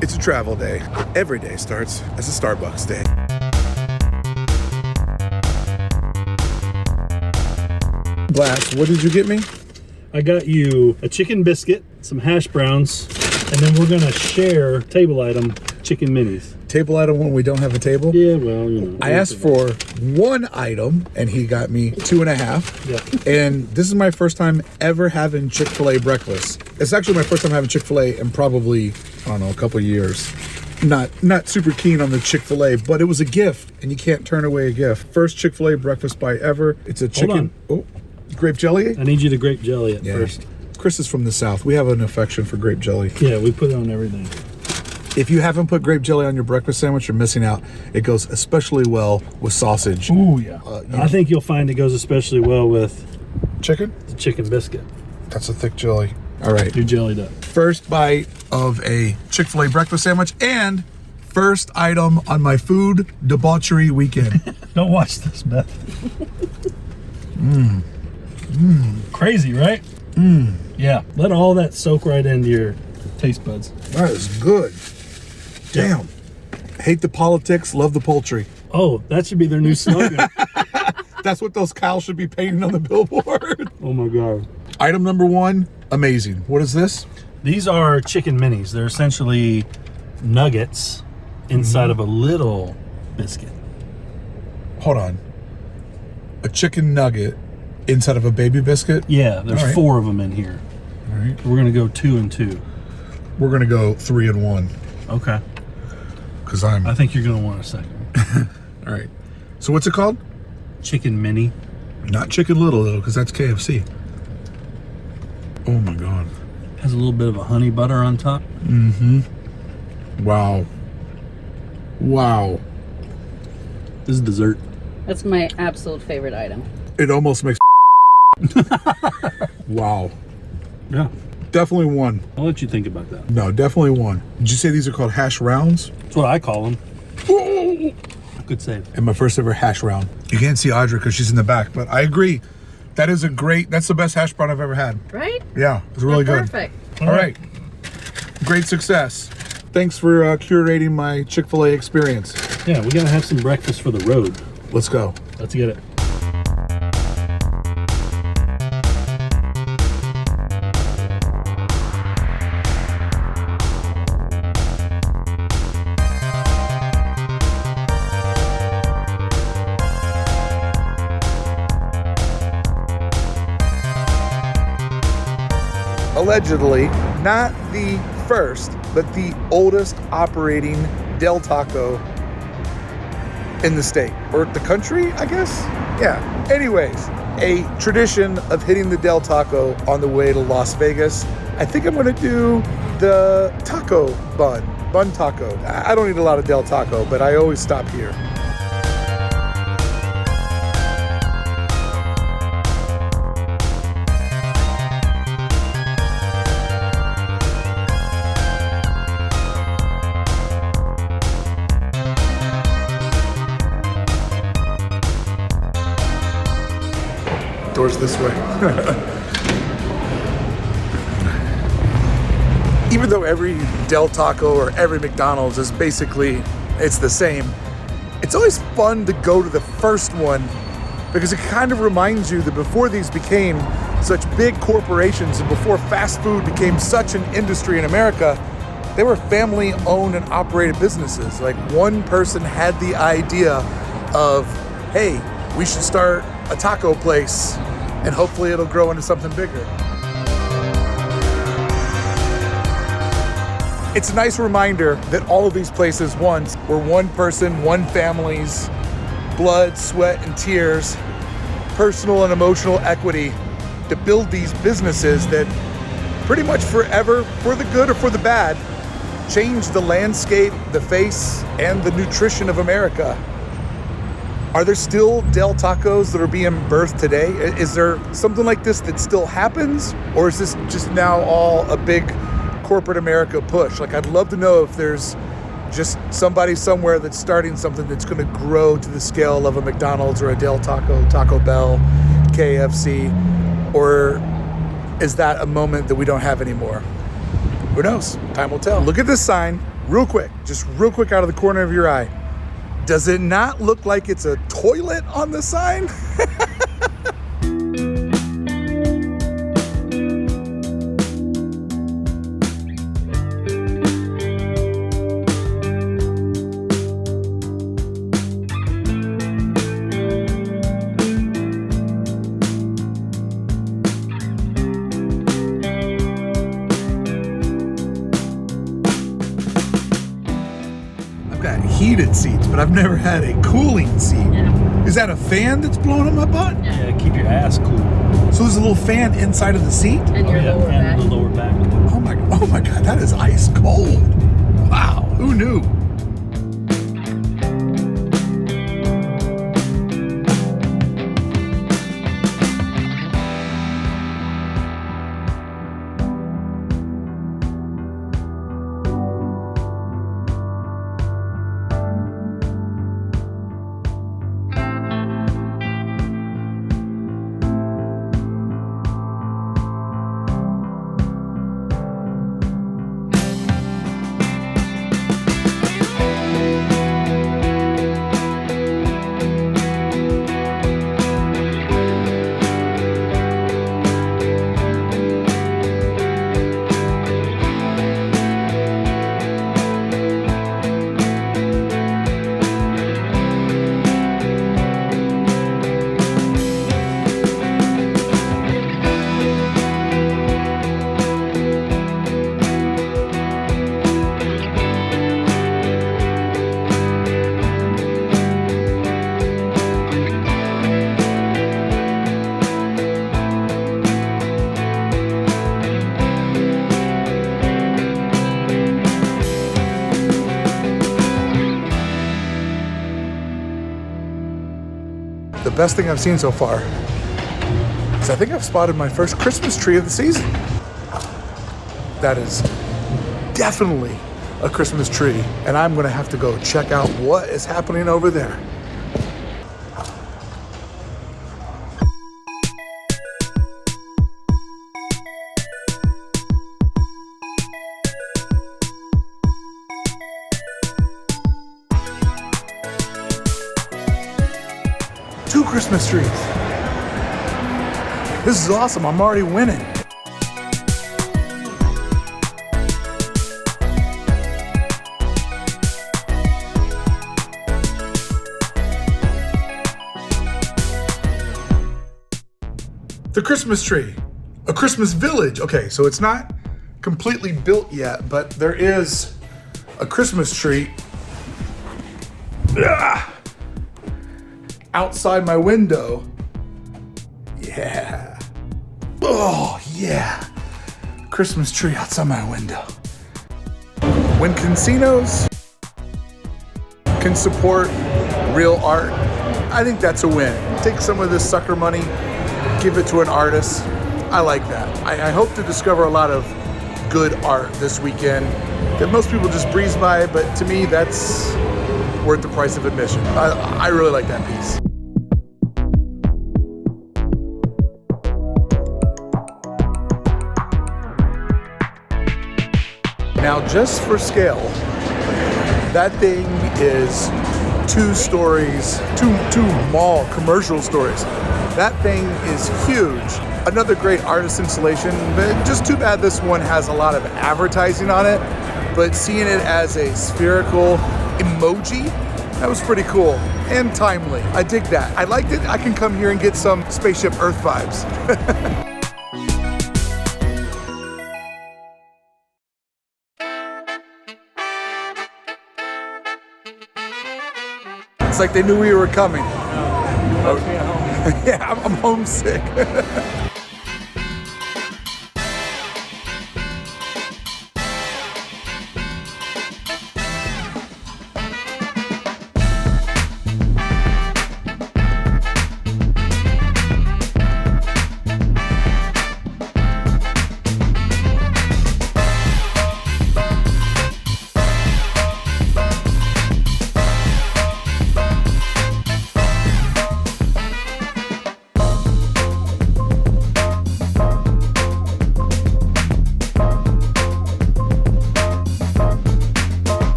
It's a travel day. Every day starts as a Starbucks day. Glass, what did you get me? I got you a chicken biscuit, some hash browns, and then we're gonna share table item chicken minis. Table item when we don't have a table? Yeah, well, you know. I asked for one item and he got me 2.5. Yeah. And this is my first time ever having Chick-fil-A breakfast. It's actually my first time having Chick-fil-A in probably, I don't know, a couple years. Not super keen on the Chick-fil-A, but it was a gift and you can't turn away a gift. First Chick-fil-A breakfast buy ever. It's a chicken. Oh, grape jelly? I need you to grape jelly it first. Chris is from the South. We have an affection for grape jelly. Yeah, we put it on everything. If you haven't put grape jelly on your breakfast sandwich, you're missing out. It goes especially well with sausage. Ooh, yeah. I think you'll find it goes especially well with chicken? The chicken biscuit. That's a thick jelly. All right. You're jellied up. First bite of a Chick-fil-A breakfast sandwich and first item on my food debauchery weekend. Don't watch this, Beth. Crazy, right? Yeah. Let all that soak right into your taste buds. That is good. Damn. Hate the politics, love the poultry. Oh, that should be their new slogan. That's what those cows should be painting on the billboard. Oh my God. Item number one, amazing. What is this? These are chicken minis. They're essentially nuggets inside of a little biscuit. Hold on. A chicken nugget inside of a baby biscuit? Yeah, there's 4 of them in here. All right. We're gonna go 2 and 2. We're gonna go 3 and 1. Okay. Because I think you're gonna want a second. All right. So what's it called? Chicken mini. Not Chicken Little though, because that's KFC. Oh my God. Has a little bit of a honey butter on top. Wow. Wow. This is dessert. That's my absolute favorite item. It almost makes wow. Yeah. Definitely 1. I'll let you think about that. No, definitely 1. Did you say these are called hash rounds? That's what I call them. Good save. And my first ever hash round. You can't see Audra because she's in the back, but I agree. That's the best hash brown I've ever had. Right? Yeah, it's really good. Perfect. All right. Great success. Thanks for curating my Chick-fil-A experience. Yeah, we gotta have some breakfast for the road. Let's go. Let's get it. Allegedly, not the first, but the oldest operating Del Taco in the state, or the country, I guess? Yeah. Anyways, a tradition of hitting the Del Taco on the way to Las Vegas. I think I'm gonna do the taco bun taco. I don't eat a lot of Del Taco, but I always stop here. Doors this way. Even though every Del Taco or every McDonald's is basically, it's the same, it's always fun to go to the first one because it kind of reminds you that before these became such big corporations and before fast food became such an industry in America, they were family owned and operated businesses. Like one person had the idea of, hey, we should start a taco place and hopefully it'll grow into something bigger. It's a nice reminder that all of these places once were one person, one family's blood, sweat, and tears, personal and emotional equity to build these businesses that pretty much forever, for the good or for the bad, changed the landscape, the face, and the nutrition of America. Are there still Del Tacos that are being birthed today? Is there something like this that still happens? Or is this just now all a big corporate America push? Like, I'd love to know if there's just somebody somewhere that's starting something that's going to grow to the scale of a McDonald's or a Del Taco, Taco Bell, KFC, or is that a moment that we don't have anymore? Who knows? Time will tell. Look at this sign. Real quick, just real quick out of the corner of your eye. Does it not look like it's a toilet on the sign? I've got heated seats, but I've never had a cooling seat. Yeah. Is that a fan that's blowing up my butt? Yeah, keep your ass cool. So there's a little fan inside of the seat? And your lower back. and the lower back. Oh my God, that is ice cold. Wow, who knew? The best thing I've seen so far is I think I've spotted my first Christmas tree of the season. That is definitely a Christmas tree, and I'm gonna have to go check out what is happening over there. Two Christmas trees. This is awesome, I'm already winning. The Christmas tree, a Christmas village. Okay, so it's not completely built yet, but there is a Christmas tree outside my window. Yeah. Oh, yeah. Christmas tree outside my window. When casinos can support real art, I think that's a win. Take some of this sucker money, give it to an artist. I like that. I hope to discover a lot of good art this weekend that most people just breeze by, but to me, that's worth the price of admission. I really like that piece. Now, just for scale, that thing is 2 stories, two mall commercial stories. That thing is huge. Another great artist installation, but just too bad this one has a lot of advertising on it, but seeing it as a spherical emoji, that was pretty cool and timely. I dig that. I liked it. I can come here and get some Spaceship Earth vibes. It's like they knew we were coming. Yeah, I'm homesick.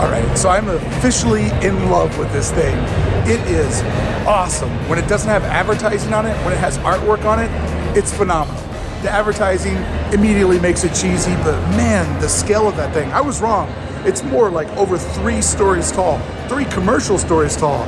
All right, so I'm officially in love with this thing. It is awesome. When it doesn't have advertising on it, when it has artwork on it, it's phenomenal. The advertising immediately makes it cheesy, but man, the scale of that thing, I was wrong. It's more like over 3 stories tall, 3 commercial stories tall.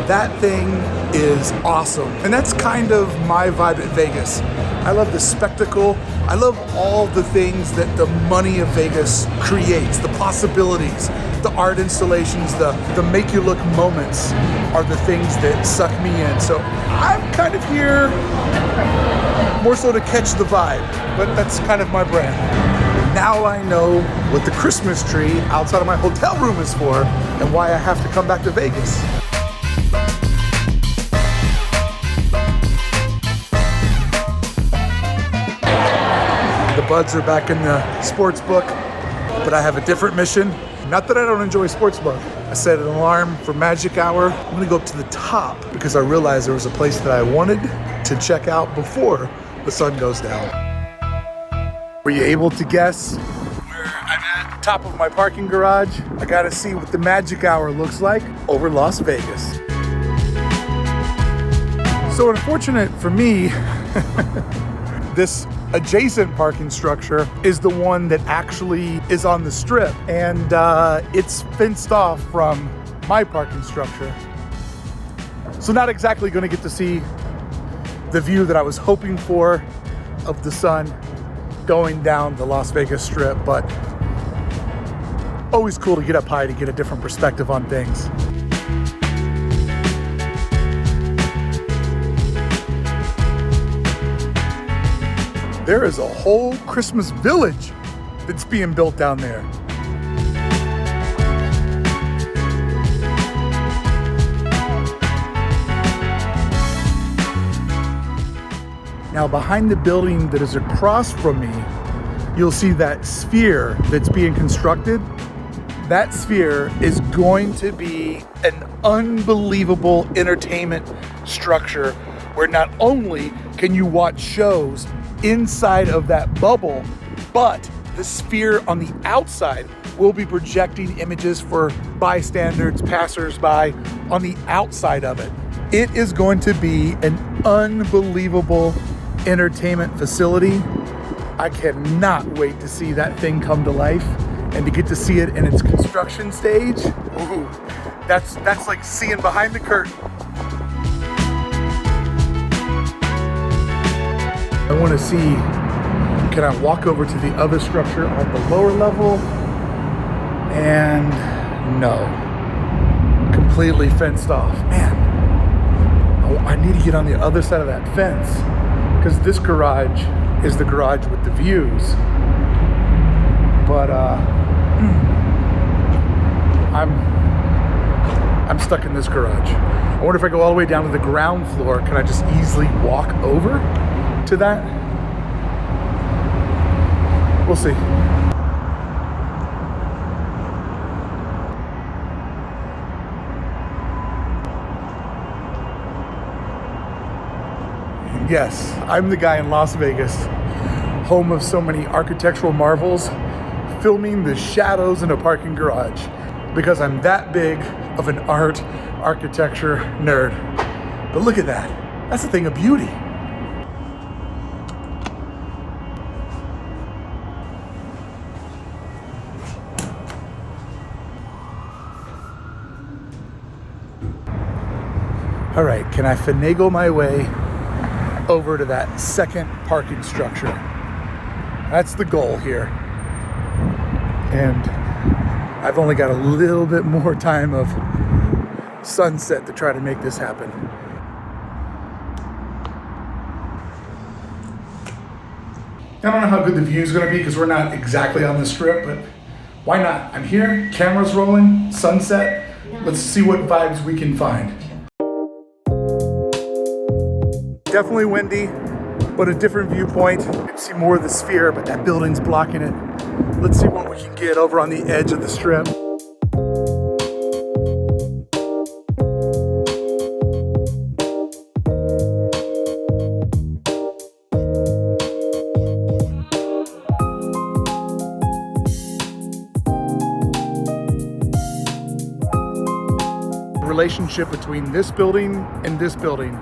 That thing is awesome. And that's kind of my vibe at Vegas. I love the spectacle. I love all the things that the money of Vegas creates, the possibilities, the art installations, the make you look moments are the things that suck me in. So I'm kind of here more so to catch the vibe, but that's kind of my brand. Now I know what the Christmas tree outside of my hotel room is for and why I have to come back to Vegas. The buds are back in the sports book, but I have a different mission. Not that I don't enjoy sports book. I set an alarm for magic hour. I'm gonna go up to the top because I realized there was a place that I wanted to check out before the sun goes down. Were you able to guess where I'm at? Top of my parking garage. I gotta see what the magic hour looks like over Las Vegas. So unfortunate for me, this adjacent parking structure is the one that actually is on the strip, and it's fenced off from my parking structure. So not exactly gonna get to see the view that I was hoping for of the sun going down the Las Vegas Strip, but always cool to get up high to get a different perspective on things. There is a whole Christmas village that's being built down there. Now behind the building that is across from me, you'll see that sphere that's being constructed. That sphere is going to be an unbelievable entertainment structure where not only can you watch shows inside of that bubble, but the sphere on the outside will be projecting images for bystanders, passers-by on the outside of it. It is going to be an unbelievable entertainment facility. I cannot wait to see that thing come to life and to get to see it in its construction stage. Ooh, that's like seeing behind the curtain. I want to see, can I walk over to the other structure on the lower level? And no, completely fenced off. Man, I need to get on the other side of that fence because this garage is the garage with the views. But I'm stuck in this garage. I wonder if I go all the way down to the ground floor, can I just easily walk over to that? We'll see. Yes, I'm the guy in Las Vegas, home of so many architectural marvels, filming the shadows in a parking garage because I'm that big of an architecture nerd. But look at that. That's a thing of beauty. All right, can I finagle my way over to that second parking structure? That's the goal here. And I've only got a little bit more time of sunset to try to make this happen. I don't know how good the view is going to be because we're not exactly on the strip, but why not? I'm here, camera's rolling, sunset. Let's see what vibes we can find. Definitely windy, but a different viewpoint. You can see more of the sphere, but that building's blocking it. Let's see what we can get over on the edge of the strip. relationship between this building and this building.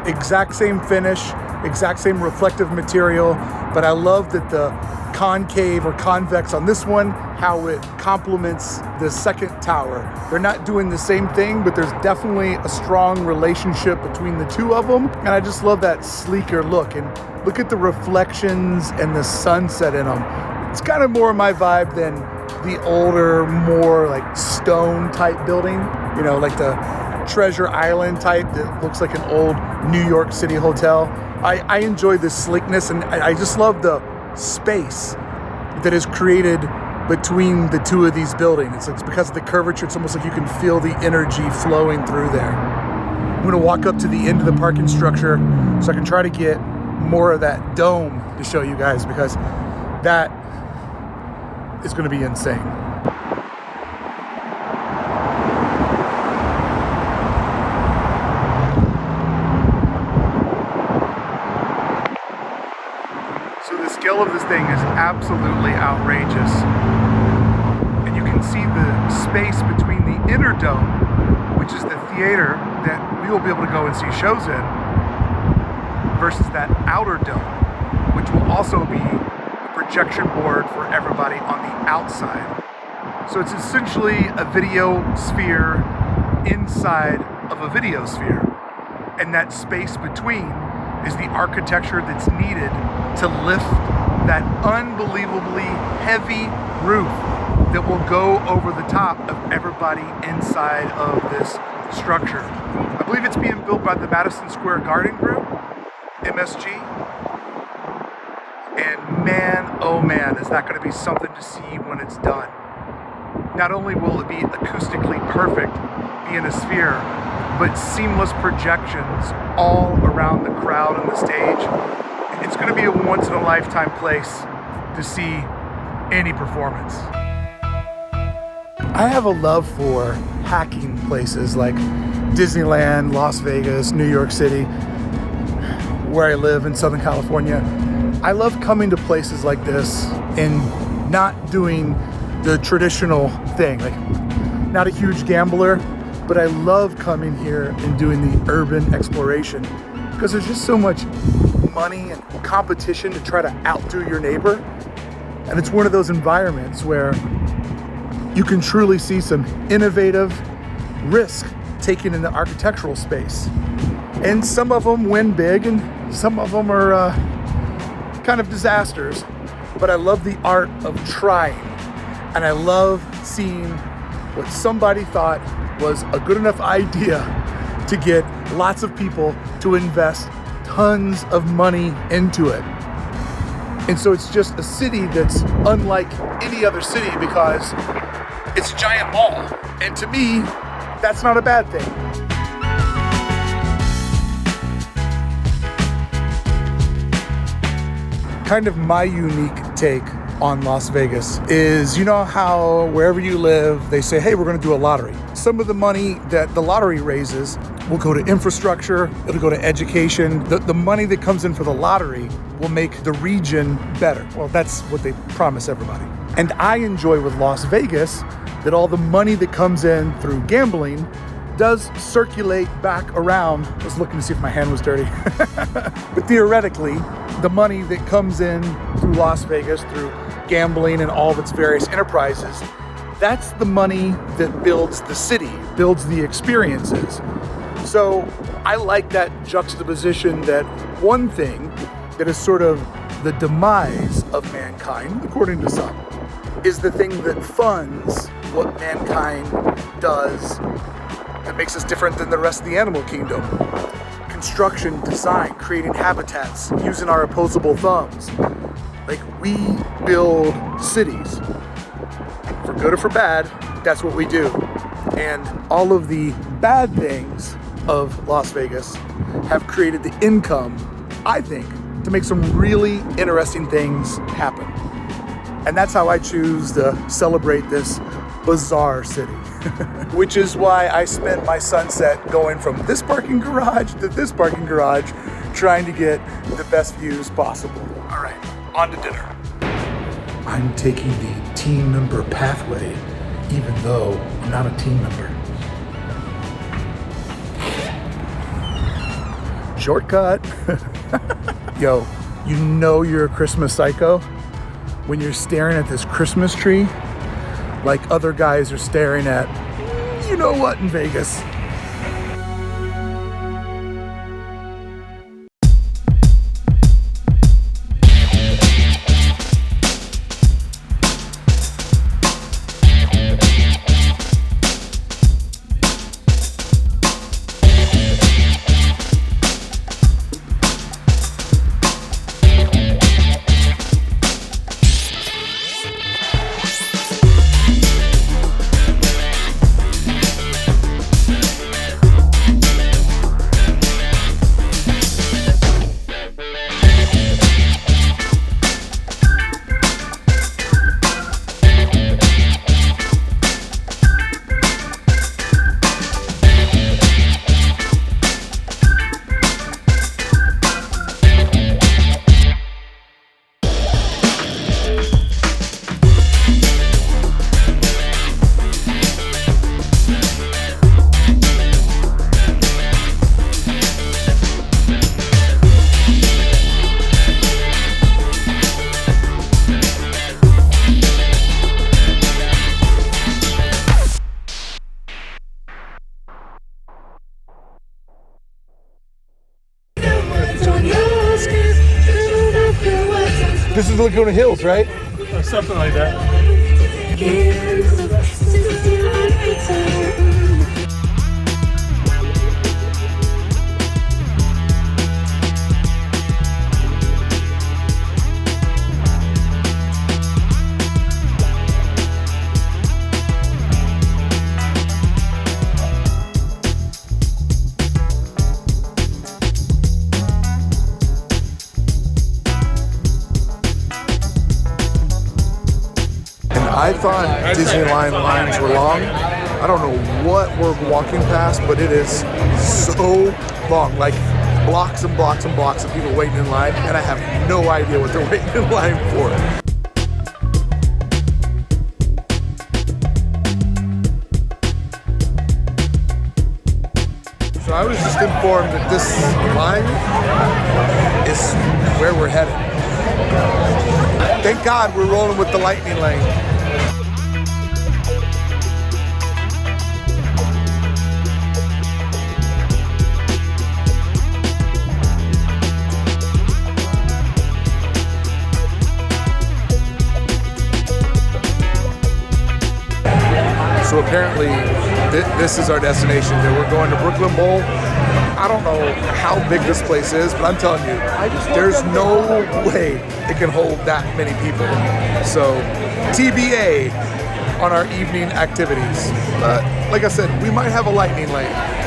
Exact same finish, exact same reflective material, but I love that the concave or convex on this one, how it complements the second tower. They're not doing the same thing, but there's definitely a strong relationship between the two of them. And I just love that sleeker look. And look at the reflections and the sunset in them. It's kind of more my vibe than the older, more like stone type building, you know, like the Treasure Island type that looks like an old New York City hotel. I enjoy the sleekness, and I just love the space that is created between the two of these buildings. It's because of the curvature, it's almost like you can feel the energy flowing through there. I'm gonna walk up to the end of the parking structure so I can try to get more of that dome to show you guys, because that is gonna be insane. So the scale of this thing is absolutely outrageous. And you can see the space between the inner dome, which is the theater that we will be able to go and see shows in, versus that outer dome, which will also be a projection board for everybody on the outside. So it's essentially a video sphere inside of a video sphere. And that space between is the architecture that's needed to lift that unbelievably heavy roof that will go over the top of everybody inside of this structure. I believe it's being built by the Madison Square Garden Group, MSG. And man, oh man, is that going to be something to see when it's done. Not only will it be acoustically perfect, being a sphere, but seamless projections all around the crowd on the stage. It's going to be a once-in-a-lifetime place to see any performance. I have a love for hacking places like Disneyland, Las Vegas, New York City, where I live in Southern California. I love coming to places like this and not doing the traditional thing. Like, not a huge gambler, but I love coming here and doing the urban exploration because there's just so much money and competition to try to outdo your neighbor. And it's one of those environments where you can truly see some innovative risk taken in the architectural space. And some of them win big and some of them are kind of disasters. But I love the art of trying. And I love seeing what somebody thought was a good enough idea to get lots of people to invest tons of money into it. And so it's just a city that's unlike any other city because it's a giant mall. And to me, that's not a bad thing. Kind of my unique take on Las Vegas is, you know how wherever you live, they say, hey, we're gonna do a lottery. Some of the money that the lottery raises will go to infrastructure, it'll go to education. The money that comes in for the lottery will make the region better. Well, that's what they promise everybody. And I enjoy with Las Vegas that all the money that comes in through gambling does circulate back around. I was looking to see if my hand was dirty. But theoretically, the money that comes in through Las Vegas, through gambling and all of its various enterprises, that's the money that builds the city, builds the experiences. So I like that juxtaposition, that one thing that is sort of the demise of mankind, according to some, is the thing that funds what mankind does that makes us different than the rest of the animal kingdom. Construction, design, creating habitats, using our opposable thumbs. Like, we build cities. For good or for bad, that's what we do. And all of the bad things of Las Vegas have created the income, I think, to make some really interesting things happen. And that's how I choose to celebrate this bizarre city. Which is why I spent my sunset going from this parking garage to this parking garage, trying to get the best views possible. All right, on to dinner. I'm taking the team member pathway, even though I'm not a team member. shortcut. Yo, you know you're a Christmas psycho when you're staring at this Christmas tree like other guys are staring at, you know what, in Vegas. This is Laguna Hills, right? Or something like that. I thought Disneyland lines were long. I don't know what we're walking past, but it is so long. Like blocks and blocks and blocks of people waiting in line, and I have no idea what they're waiting in line for. So I was just informed that this line is where we're headed. Thank God we're rolling with the lightning lane. So apparently, this is our destination. We're going to Brooklyn Bowl. I don't know how big this place is, but I'm telling you, there's no way it can hold that many people. So TBA on our evening activities. Like I said, we might have a lightning lane.